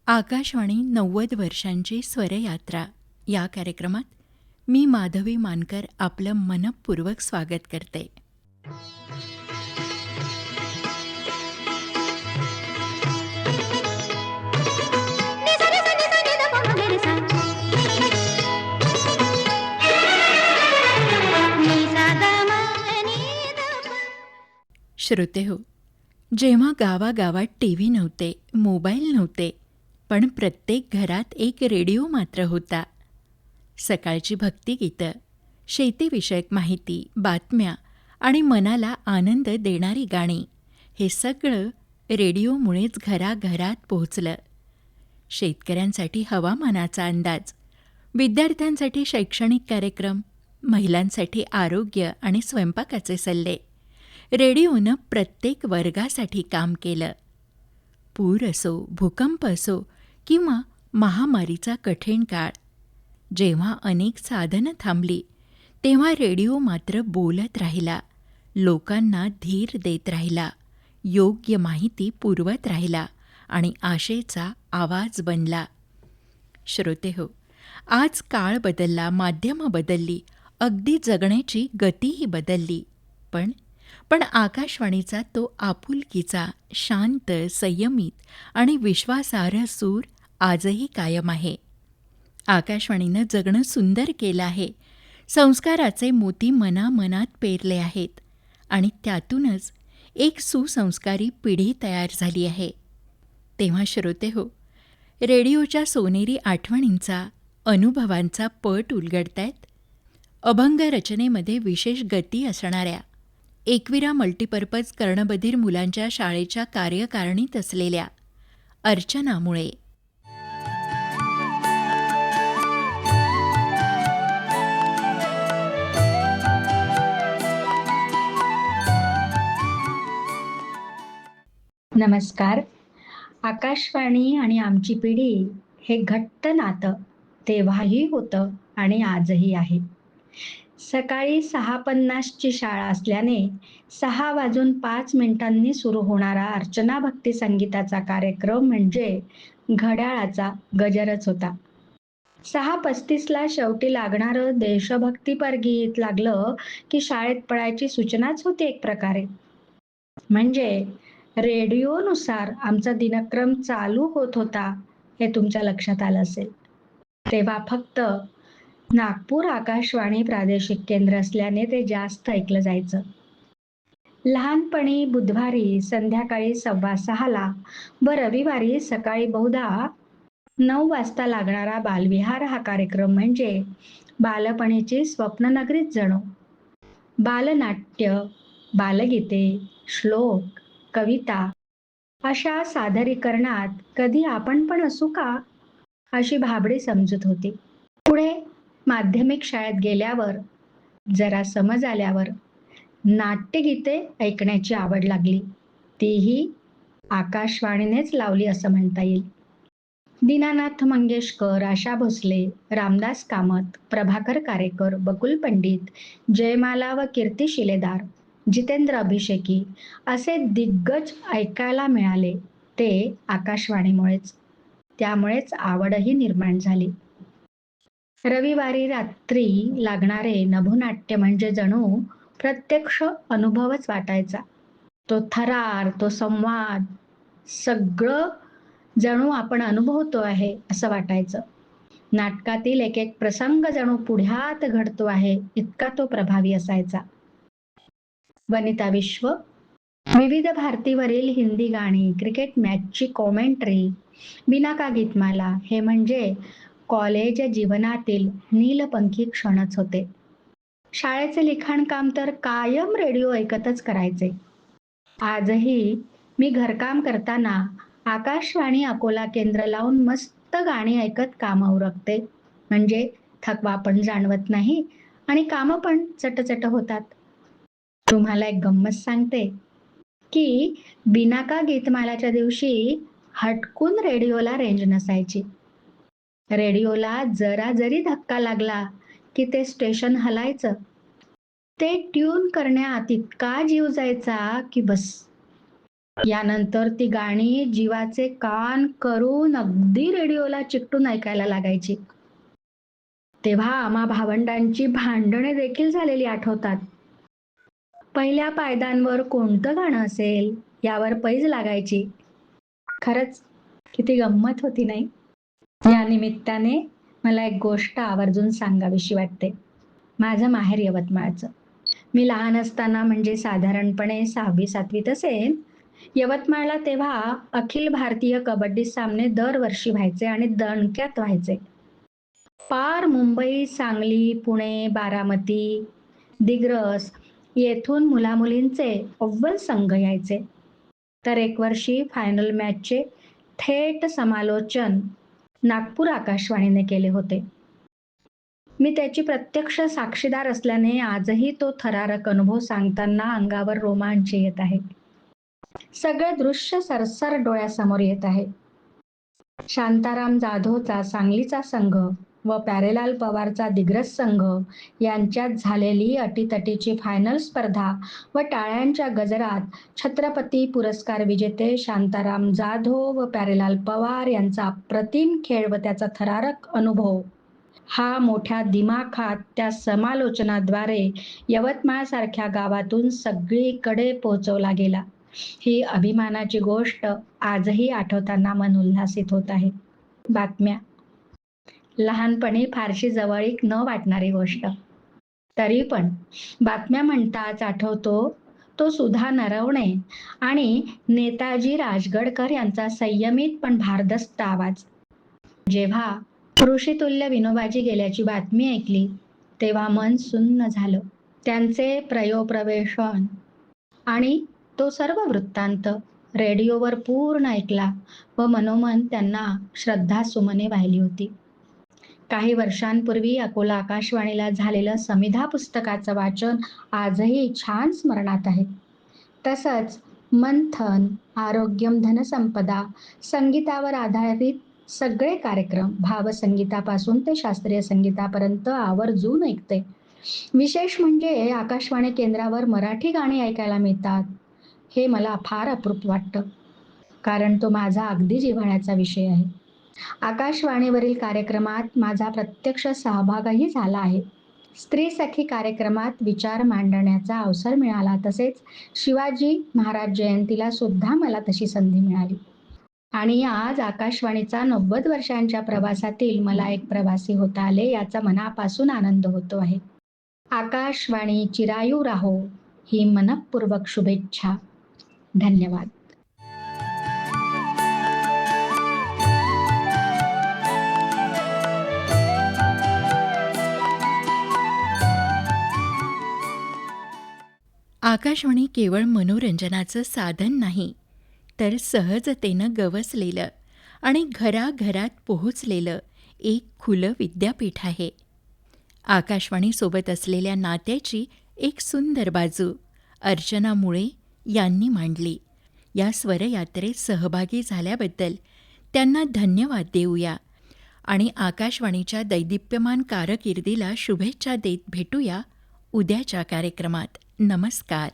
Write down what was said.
आकाशवाणी 90 वर्षांची स्वरयात्रा या कार्यक्रमात मी माधवी मानकर आपलं मनःपूर्वक स्वागत करते. श्रोतेहो, जेव्हा गावागावात टीव्ही नव्हते, मोबाईल नव्हते, पण प्रत्येक घरात एक रेडिओ मात्र होता. सकाळची भक्तिगीतं, शेतीविषयक माहिती, बातम्या आणि मनाला आनंद देणारी गाणी हे सगळं रेडिओमुळेच घराघरात पोहोचलं. शेतकऱ्यांसाठी हवामानाचा अंदाज, विद्यार्थ्यांसाठी शैक्षणिक कार्यक्रम, महिलांसाठी आरोग्य आणि स्वयंपाकाचे सल्ले रेडिओनं प्रत्येक वर्गासाठी काम केलं. पूर असो, भूकंप असो किंवा महामारीचा कठीण काळ, जेव्हा अनेक साधनं थांबली तेव्हा रेडिओ मात्र बोलत राहिला, लोकांना धीर देत राहिला, योग्य माहिती पुरवत राहिला आणि आशेचा आवाज बनला. श्रोतेहो, आज काळ बदलला, माध्यमं बदलली, अगदी जगण्याची गतीही बदलली, पण आकाशवाणीचा तो आपुलकीचा, शांत, संयमित आणि विश्वासार्ह सूर आजही कायम आहे. आकाशवाणीनं जगणं सुंदर केलं आहे. संस्काराचे मोती मनामनात पेरले आहेत आणि त्यातूनच एक सुसंस्कारी पिढी तयार झाली आहे. तेव्हा श्रोतेहो, रेडिओच्या सोनेरी आठवणींचा, अनुभवांचा पट उलगडतायत अभंग रचनेमध्ये विशेष गती असणाऱ्या, एकविरा मल्टीपर्पज कर्णबधीर मुलांच्या शाळेच्या कार्यकारिणीत असलेल्या अर्चना मुळे. नमस्कार. आकाशवाणी आणि आमची पिढी हे घट्ट नातं तेव्हाही होतं आणि आजही आहे. सकाळी 6:50ची शाळा असल्याने 6:05 सुरू होणारा अर्चना भक्ती संगीताचा कार्यक्रम म्हणजे घड्याळाचा गजरच होता. 6:35ला शेवटी लागणारं देशभक्तीपर गीत लागलं की शाळेत पळायची सूचनाच होती एक प्रकारे. म्हणजे रेडिओनुसार आमचा दिनक्रम चालू होत होता हे तुमच्या लक्षात आलं असेल. तेव्हा फक्त नागपूर आकाशवाणी प्रादेशिक केंद्र असल्याने ते जास्त ऐकलं जायचं. लहानपणी बुधवारी संध्याकाळी 6:15ला व रविवारी सकाळी बहुधा 9 वाजता लागणारा बालविहार हा कार्यक्रम म्हणजे बालपणीची स्वप्ननगरीच जणू. बालनाट्य, बालगीते, श्लोक, कविता अशा सादरीकरणात कधी आपण पण असू का, अशी भाबडी समजत होती. पुढे माध्यमिक शाळेत गेल्यावर, जरा समज आल्यावर नाट्यगीते ऐकण्याची आवड लागली. तीही आकाशवाणीनेच लावली असं म्हणता येईल. दीनानाथ मंगेशकर, आशा भोसले, रामदास कामत, प्रभाकर कारेकर, बकुल पंडित, जयमाला व कीर्ती शिलेदार, जितेंद्र अभिषेकी असे दिग्गज ऐकायला मिळाले ते आकाशवाणीमुळेच. त्यामुळेच आवडही निर्माण झाली. रविवारी रात्री लागणारे नभोनाट्य म्हणजे जणू प्रत्यक्ष अनुभवच वाटायचा. तो थरार, तो संवाद, सगळं जणू आपण अनुभवतो आहे असं वाटायचं. नाटकातील एक एक प्रसंग जणू पुढ्यात घडतो आहे इतका तो प्रभावी असायचा. वनिता विश्व, विविध भारतीवरील हिंदी गाणी, क्रिकेट मॅचची कॉमेंट्री, बिनाका गीतमाला हे म्हणजे कॉलेज जीवनातील नीलपंखी क्षणच होते. शाळेचे लिखाणकाम तर कायम रेडिओ ऐकतच करायचे. आजही मी घरकाम करताना आकाशवाणी अकोला केंद्र लावून मस्त गाणी ऐकत कामं उरकते. म्हणजे थकवा पण जाणवत नाही आणि कामं पण चटचट होतात. तुम्हाला एक गंमत सांगते की बिनाका गीतमालाच्या दिवशी हटकून रेडिओला रेंज नसायची. रेडिओला जरा जरी धक्का लागला की ते स्टेशन हलायचं. ते ट्यून करण्यात इतका जीव जायचा की बस. यानंतर ती गाणी जीवाचे कान करून अगदी रेडिओला चिकटून ऐकायला लागायची. तेव्हा आम्हा भावंडांची भांडणे देखील झालेली आठवतात. पहिल्या पायदानवर कोणतं गाणं असेल यावर पैज लागायची. खरंच किती गंमत होती नाही? या निमित्ताने मला एक गोष्ट आवर्जून सांगावीशी वाटते. माझं माहेर यवतमाळचं. मी लहान असताना म्हणजे साधारणपणे 6वी-7वीत असेन, यवतमाळला तेव्हा अखिल भारतीय कबड्डी सामने दरवर्षी व्हायचे आणि दणक्यात व्हायचे. पार मुंबई, सांगली, पुणे, बारामती, दिग्रस येथून मुलामुलींचे अव्वल संघ यायचे. तर एक वर्षी फायनल मॅचचे थेट समालोचन नागपूर आकाशवाणीने केले होते. मी त्याची प्रत्यक्ष साक्षीदार असल्याने आजही तो थरारक अनुभव सांगताना अंगावर रोमांच येत आहे. सगळे दृश्य सरसर डोळ्यासमोर येत आहे. शांताराम जाधवचा सांगलीचा संघ व प्यारेलाल पवारचा दिग्रस संघ यांच्यात झालेली अटीतटीची फायनल स्पर्धा व टाळ्यांच्या गजरात छत्रपती पुरस्कार विजेते शांताराम जाधव व प्यारेलाल पवार यांचा अप्रतिम खेळ व त्याचा थरारक अनुभव हा मोठ्या दिमाखात त्या समालोचनाद्वारे यवतमाळसारख्या गावातून सगळीकडे पोहोचवला गेला. ही अभिमानाची गोष्ट आजही आठवताना मन उल्हासित होत आहे. बातम्या लहानपणी फारशी जवळीक न वाटणारी गोष्ट. तरी पण बातम्या म्हणताच आठवतो तो सुधा नरवणे आणि नेताजी राजगडकर यांचा संयमित पण भारदस्त आवाज. जेव्हा ऋषितुल्य विनोबाजी गेल्याची बातमी ऐकली तेव्हा मन सुन्न झालं. त्यांचे प्रयोप्रवेशन आणि तो सर्व वृत्तांत रेडिओवर पूर्ण ऐकला व मनोमन त्यांना श्रद्धासुमने वाहिली होती. काही वर्षांपूर्वी अकोला आकाशवाणीला झालेलं समिधा पुस्तकाचं वाचन आजही छान स्मरणात आहे. तसंच मंथन, आरोग्यम धनसंपदा, संगीतावर आधारित सगळे कार्यक्रम भावसंगीतापासून ते शास्त्रीय संगीतापर्यंत आवर्जून ऐकते. विशेष म्हणजे आकाशवाणी केंद्रावर मराठी गाणी ऐकायला मिळतात हे मला फार अप्रूप वाटतं, कारण तो माझा अगदी जिव्हाळ्याचा विषय आहे. आकाशवाणीवरील कार्यक्रमात माझा प्रत्यक्ष सहभागही झाला आहे. स्त्री सखी कार्यक्रमात विचार मांडण्याचा अवसर मिळाला. तसेच शिवाजी महाराज जयंतीला सुद्धा मला तशी संधी मिळाली. आणि आज आकाशवाणीचा 90 वर्षांच्या प्रवासातील मला एक प्रवासी होता आले याचा मनापासून आनंद होतो आहे. आकाशवाणी चिरायू राहो ही मनःपूर्वक शुभेच्छा. धन्यवाद. आकाशवाणी केवळ मनोरंजनाचं साधन नाही, तर सहजतेनं गवसलेलं आणि घराघरात पोहोचलेलं एक खुलं विद्यापीठ आहे. आकाशवाणीसोबत असलेल्या नात्याची एक सुंदर बाजू अर्चना मुळे यांनी मांडली. या स्वरयात्रेत सहभागी झाल्याबद्दल त्यांना धन्यवाद देऊया आणि आकाशवाणीच्या दैदिप्यमान कारकिर्दीला शुभेच्छा देत भेटूया उद्याच्या कार्यक्रमात. नमस्कार.